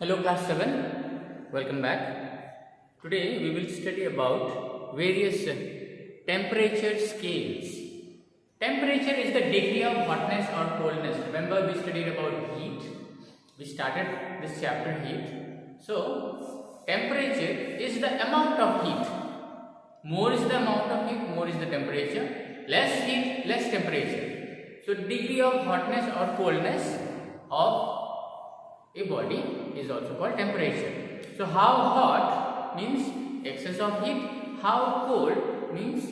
Hello class 7, welcome back. Today we will study about various temperature scales. Temperature is the degree of hotness or coldness. Remember we studied about heat. We started this chapter heat. So temperature is the amount of heat. More is the amount of heat, more is the temperature. Less heat, less temperature. So degree of hotness or coldness of a body is also called temperature. So how hot means excess of heat, how cold means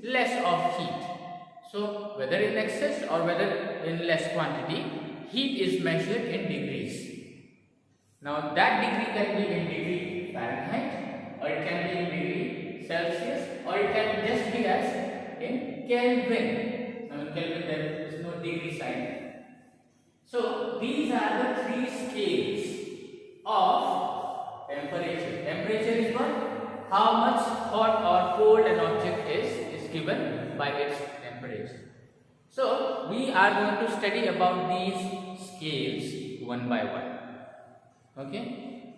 less of heat. So whether in excess or whether in less quantity, heat is measured in degrees. Now that degree can be in degree Fahrenheit, or it can be in degree Celsius, or it can just be as in Kelvin. Now in Kelvin there is no degree sign. So these are the three scales of temperature. Temperature is what? How much hot or cold an object is given by its temperature. So we are going to study about these scales one by one. Okay?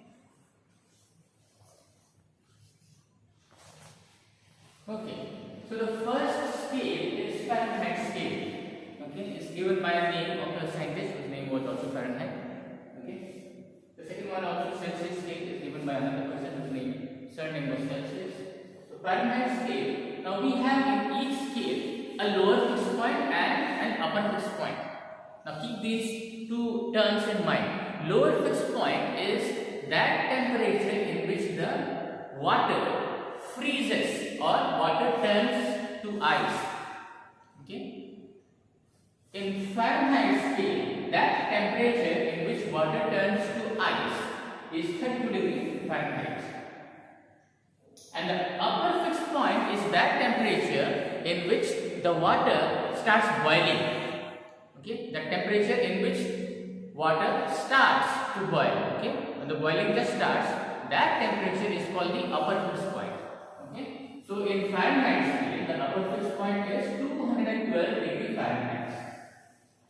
Okay. So the first scale is Fahrenheit scale. Okay, it's given by a name of a scientist whose name was also Fahrenheit. Okay, the second one also Celsius scale is given by another person whose surname was Celsius. So Fahrenheit scale. Now we have in each scale a lower fixed point and an upper fixed point. Now keep these two terms in mind. Lower fixed point is that temperature in which the water freezes or water turns to ice. Okay. In Fahrenheit scale, that temperature in which water turns to ice is 32 degrees Fahrenheit. And the upper fixed point is that temperature in which the water starts boiling. Okay, the temperature in which water starts to boil. Okay, when the boiling just starts, that temperature is called the upper fixed point. Okay, so in Fahrenheit scale, the upper fixed point is 212 degrees Fahrenheit.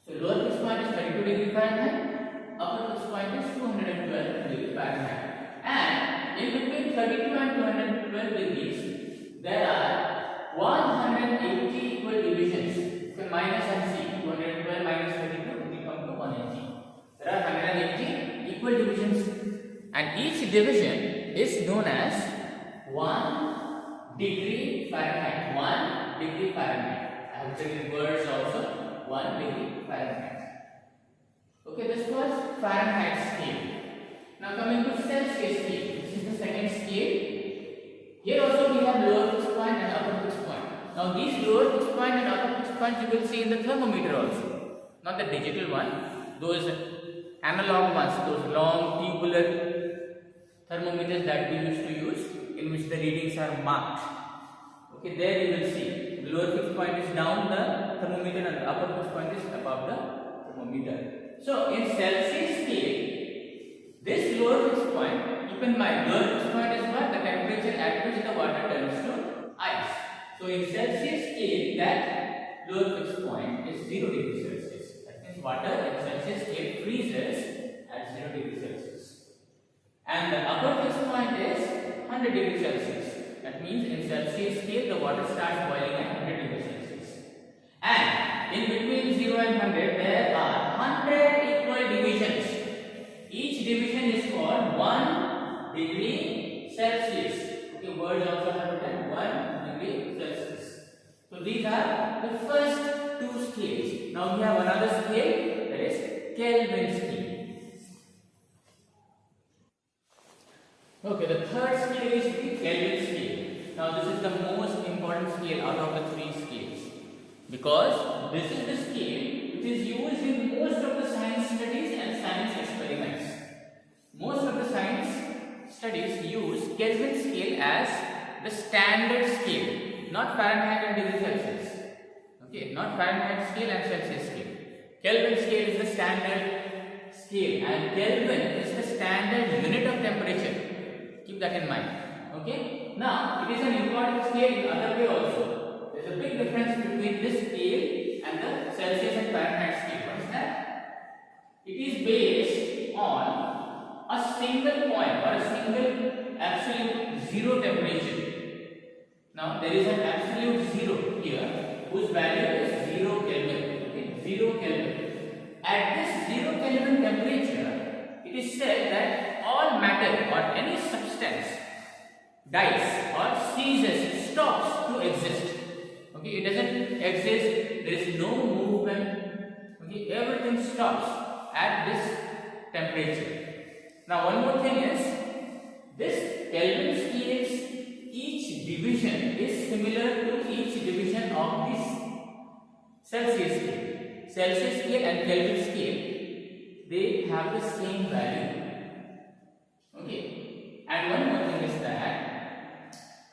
So lower fixed point is 32 degree Fahrenheit, upper fixed point is 212 degree Fahrenheit. And in between 32 and 212 degrees, there are 180 equal divisions. So minus and C, 212 minus 32 will come to 180. There are 180 equal divisions, and each division is known as 1 degree Fahrenheit. 1 degree Fahrenheit. I have taken words also. 1 degree Fahrenheit. Okay, this was Fahrenheit scale. Now coming to Celsius scale. This is the second scale. Here also we have lower fixed point and upper fixed point. Now these lower fixed point and upper fixed points you will see in the thermometer also. Not the digital one. Those analog ones, those long tubular thermometers that we used to use, in which the readings are marked. Okay, there you will see. The lower fixed point is down the thermometer and the upper fixed point is above the thermometer. So in Celsius scale, this lower fixed point, keep in mind, lower fixed point is what? The temperature at which the water turns to ice. So in Celsius scale, that lower fixed point is 0 degrees Celsius. That means water in Celsius scale freezes at 0 degrees Celsius. And the upper fixed point is 100 degrees Celsius. That means in Celsius scale, the water starts boiling at 100 degrees Celsius. And in between 0 and 100, there are 100 equal divisions. Each division is called 1 degree Celsius. Okay, words also have written 1 degree Celsius. So these are the first two scales. Now we have another scale, that is Kelvin scale. Okay, the third scale is the Kelvin scale. Now this is the most important scale out of the three scales, because this is the scale which is used in most of the science studies and science experiments. Most of the science studies use Kelvin scale as the standard scale, not Fahrenheit and degree Celsius. Okay, not Fahrenheit scale and Celsius scale. Kelvin scale is the standard scale, and Kelvin is the standard unit of temperature. Keep that in mind. Okay. Now it is an important scale in other way also. There is a big difference between this scale and the Celsius and Fahrenheit scale. What is that? It is based on a single point or a single absolute zero temperature. Now there is an absolute zero here whose value is 0 Kelvin. Okay, 0 Kelvin. At this 0 Kelvin temperature, it is said that all matter or any substance dies or ceases, stops to exist. Okay, it doesn't exist. There is no movement. Okay, everything stops at this temperature. Now one more thing is, this Kelvin scales, each division is similar to each division of this Celsius scale. Celsius scale and Kelvin scale, they have the same value. Okay, and one more thing is that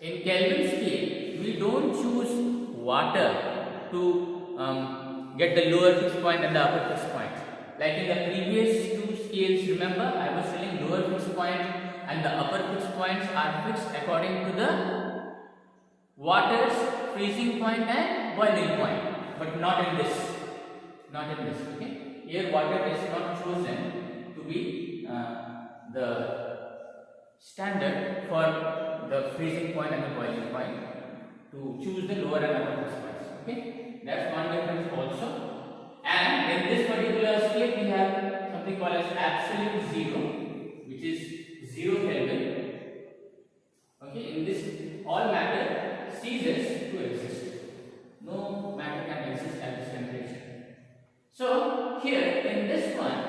in Kelvin scale, we don't choose water to get the lower fixed point and the upper fixed point. Like in the previous two scales, remember I was telling lower fixed point and the upper fixed points are fixed according to the water's freezing point and boiling point, but not in this. Not in this. Okay, here water is not chosen to be the standard for the freezing point and the boiling point, to choose the lower and upper fixed points. Okay, that's one difference also. And in this particular scale, we have something called as absolute zero, which is 0 Kelvin. Okay, in this all matter ceases to exist. No matter can exist at this temperature. So here in this one,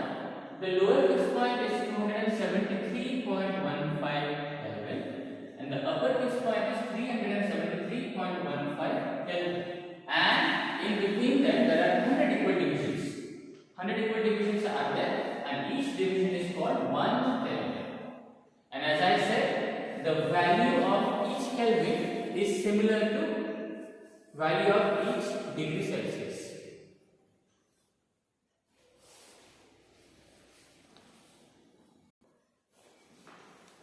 the lower fixed point is 273.15 Kelvin and the upper fixed point is 373.15 Kelvin. And in between them there are 100 equal divisions. 100 equal divisions are there and each division is called 1 Kelvin. And as I said, the value of each Kelvin is similar to value of each degree Celsius.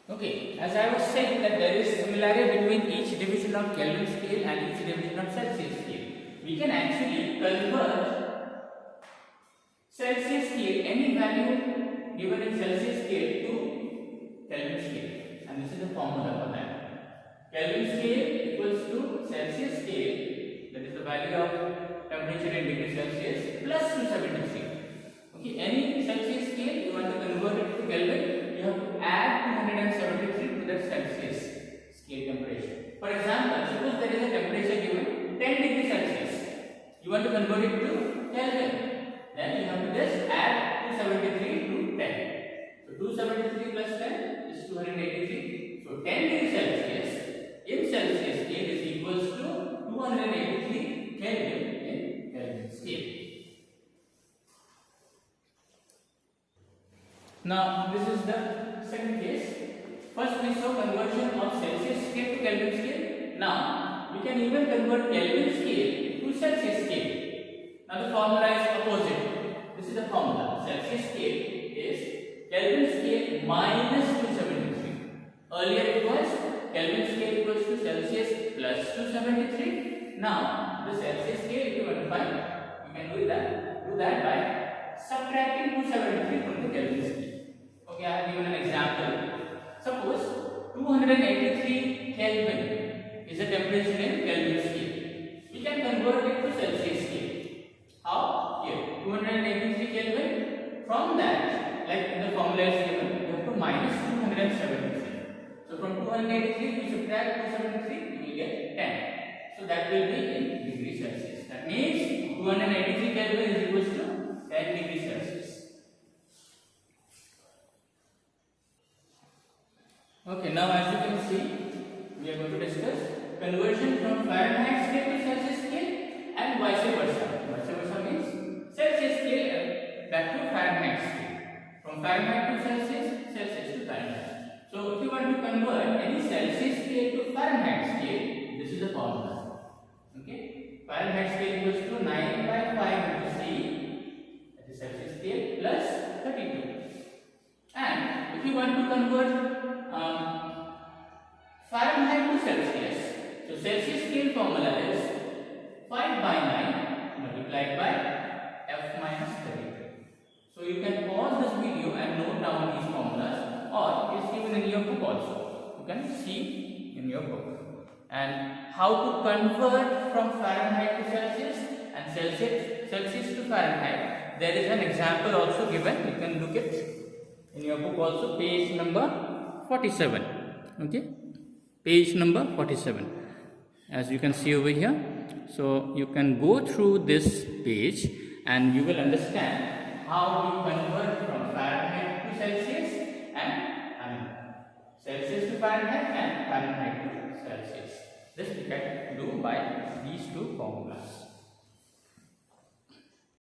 Okay, as I was saying that there is similarity between each division of Kelvin scale and each division of Celsius scale. We can actually convert Celsius scale, any value given in Celsius scale, to Kelvin scale, and this is the formula for that. Kelvin scale equals to Celsius scale, that is the value of temperature in degree Celsius, plus 273. Okay, any Celsius scale you want to convert it to Kelvin, you have to add 273 to that Celsius scale temperature. For example, suppose there is a temperature given 10 degrees Celsius. You want to convert it to Kelvin. Then you have to just add 273 to 10. So 273 plus 10 is 283. So 10 degrees Celsius in Celsius scale is equals to 283 Kelvin in Kelvin scale. Now this is the second case. First we saw conversion of Celsius scale to Kelvin scale. Now we can even convert Kelvin scale to Celsius scale. Now the formula is opposite. This is the formula. Celsius scale is Kelvin scale minus 273. Earlier it was Kelvin scale equals to Celsius plus 273. Now the Celsius scale, if you want to find, you can do that by subtracting 273 from the Kelvin scale. Okay, I have given an example. Suppose 283 Kelvin is the temperature in Kelvin scale. We can convert it to Celsius scale. How? Here, 283 Kelvin. From that, like in the formula is given, you have to minus 273. So from 283 we subtract 273, we will get 10. So that will be in degree Celsius. That means 283 Kelvin is equals to 10 degrees Celsius. Okay, now as you can see, we are going to discuss conversion from Fahrenheit scale to Celsius scale and vice versa. Vice versa means Celsius scale back to Fahrenheit scale. From Fahrenheit to Celsius, Celsius to Fahrenheit. So if you want to convert any Celsius scale to Fahrenheit scale, this is the formula. Okay, Fahrenheit scale equals to 9 by 5 into C, that is Celsius scale, plus 32. And if you want to convert Fahrenheit to Celsius, so Celsius scale formula is 5 by 9 multiplied by F minus 32. So you can pause this video and note down these formulas, or can see in your book. And how to convert from Fahrenheit to Celsius and Celsius to Fahrenheit. There is an example also given. You can look at in your book also, page number 47. Okay, page number 47. As you can see over here. So you can go through this page and you will understand how you convert from Fahrenheit to Celsius and Celsius to Fahrenheit and Fahrenheit to Celsius. This we can do by these two formulas.